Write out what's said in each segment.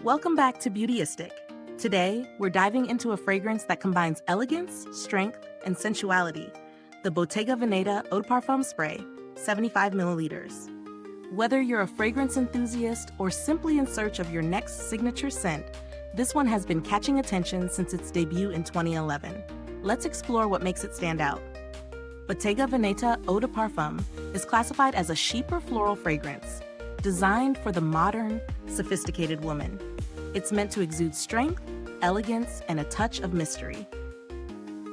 Welcome back to Beautyistic. Today, we're diving into a fragrance that combines elegance, strength, and sensuality, the Bottega Veneta Eau De Parfum Spray, 75 milliliters. Whether you're a fragrance enthusiast or simply in search of your next signature scent, this one has been catching attention since its debut in 2011. Let's explore what makes it stand out. Bottega Veneta Eau De Parfum is classified as a chic or floral fragrance, designed for the modern, sophisticated woman. It's meant to exude strength, elegance, and a touch of mystery.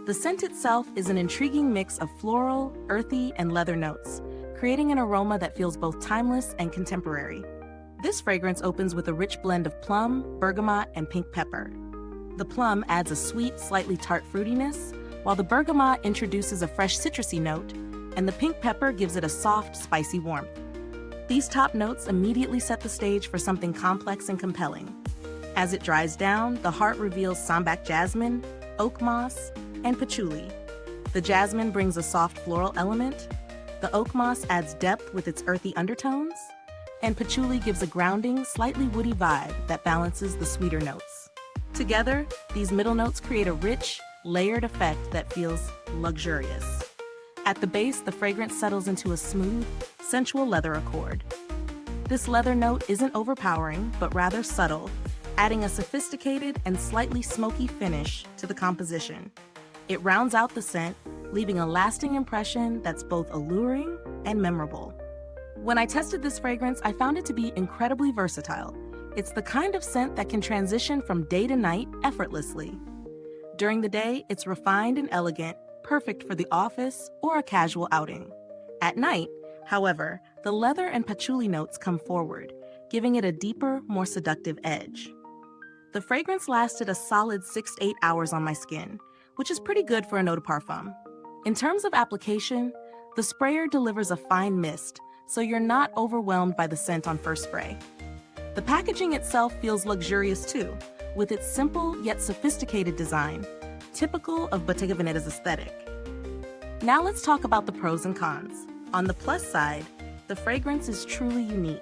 The scent itself is an intriguing mix of floral, earthy, and leather notes, creating an aroma that feels both timeless and contemporary. This fragrance opens with a rich blend of plum, bergamot, and pink pepper. The plum adds a sweet, slightly tart fruitiness, while the bergamot introduces a fresh citrusy note, and the pink pepper gives it a soft, spicy warmth. These top notes immediately set the stage for something complex and compelling. As it dries down, the heart reveals sambac jasmine, oak moss, and patchouli. The jasmine brings a soft floral element, the oak moss adds depth with its earthy undertones, and patchouli gives a grounding, slightly woody vibe that balances the sweeter notes. Together, these middle notes create a rich, layered effect that feels luxurious. At the base, the fragrance settles into a smooth, sensual leather accord. This leather note isn't overpowering, but rather subtle, adding a sophisticated and slightly smoky finish to the composition. It rounds out the scent, leaving a lasting impression that's both alluring and memorable. When I tested this fragrance, I found it to be incredibly versatile. It's the kind of scent that can transition from day to night effortlessly. During the day, it's refined and elegant, perfect for the office or a casual outing. At night, however, the leather and patchouli notes come forward, giving it a deeper, more seductive edge. The fragrance lasted a solid 6 to 8 hours on my skin, which is pretty good for an eau de parfum. In terms of application, the sprayer delivers a fine mist, so you're not overwhelmed by the scent on first spray. The packaging itself feels luxurious too, with its simple yet sophisticated design, typical of Bottega Veneta's aesthetic. Now let's talk about the pros and cons. On the plus side, the fragrance is truly unique.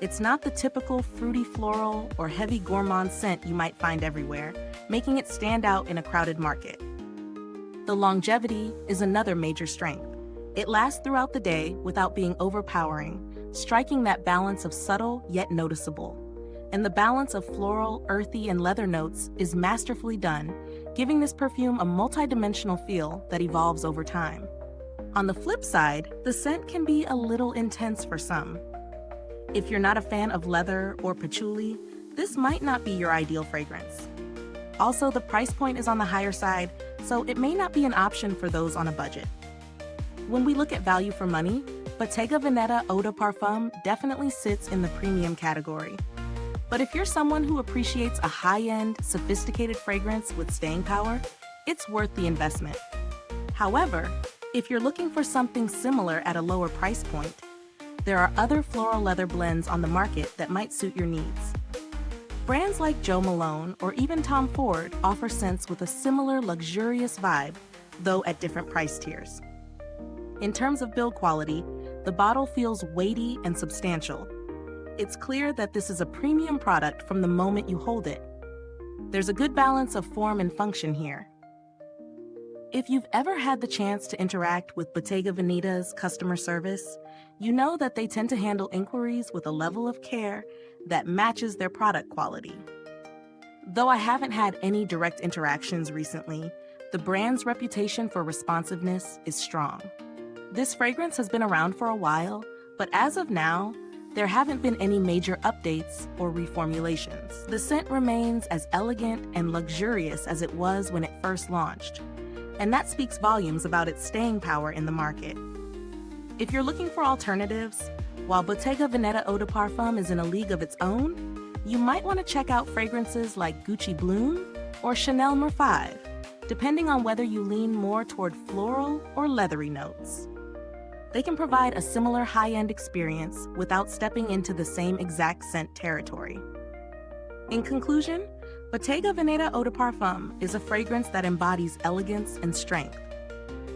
It's not the typical fruity floral or heavy gourmand scent you might find everywhere, making it stand out in a crowded market. The longevity is another major strength. It lasts throughout the day without being overpowering, striking that balance of subtle yet noticeable. And the balance of floral, earthy, and leather notes is masterfully done, giving this perfume a multi-dimensional feel that evolves over time. On the flip side, the scent can be a little intense for some. If you're not a fan of leather or patchouli, this might not be your ideal fragrance. Also, the price point is on the higher side, so it may not be an option for those on a budget. When we look at value for money, Bottega Veneta Eau De Parfum definitely sits in the premium category. But if you're someone who appreciates a high-end, sophisticated fragrance with staying power, it's worth the investment. However, if you're looking for something similar at a lower price point, there are other floral leather blends on the market that might suit your needs. Brands like Jo Malone or even Tom Ford offer scents with a similar luxurious vibe, though at different price tiers. In terms of build quality, the bottle feels weighty and substantial. It's clear that this is a premium product from the moment you hold it. There's a good balance of form and function here. If you've ever had the chance to interact with Bottega Veneta's customer service, you know that they tend to handle inquiries with a level of care that matches their product quality. Though I haven't had any direct interactions recently, the brand's reputation for responsiveness is strong. This fragrance has been around for a while, but as of now, there haven't been any major updates or reformulations. The scent remains as elegant and luxurious as it was when it first launched, and that speaks volumes about its staying power in the market. If you're looking for alternatives, while Bottega Veneta Eau De Parfum is in a league of its own, you might want to check out fragrances like Gucci Bloom or Chanel No. 5, depending on whether you lean more toward floral or leathery notes. They can provide a similar high-end experience without stepping into the same exact scent territory. In conclusion, Bottega Veneta Eau De Parfum is a fragrance that embodies elegance and strength.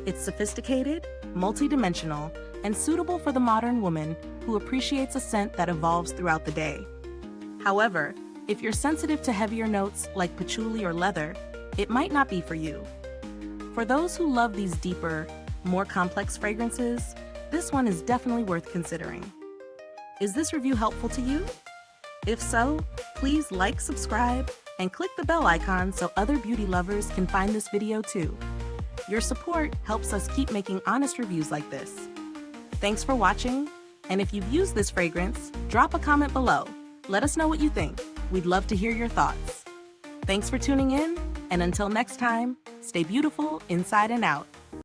It's sophisticated, multi-dimensional, and suitable for the modern woman who appreciates a scent that evolves throughout the day. However, If you're sensitive to heavier notes like patchouli or leather, it might not be for you. For those who love these deeper, more complex fragrances, this one is definitely worth considering. Is this review helpful to you? If so, please like, subscribe, and click the bell icon so other beauty lovers can find this video too. Your support helps us keep making honest reviews like this. Thanks for watching, and if you've used this fragrance, drop a comment below. Let us know what you think. We'd love to hear your thoughts. Thanks for tuning in, and until next time, stay beautiful inside and out.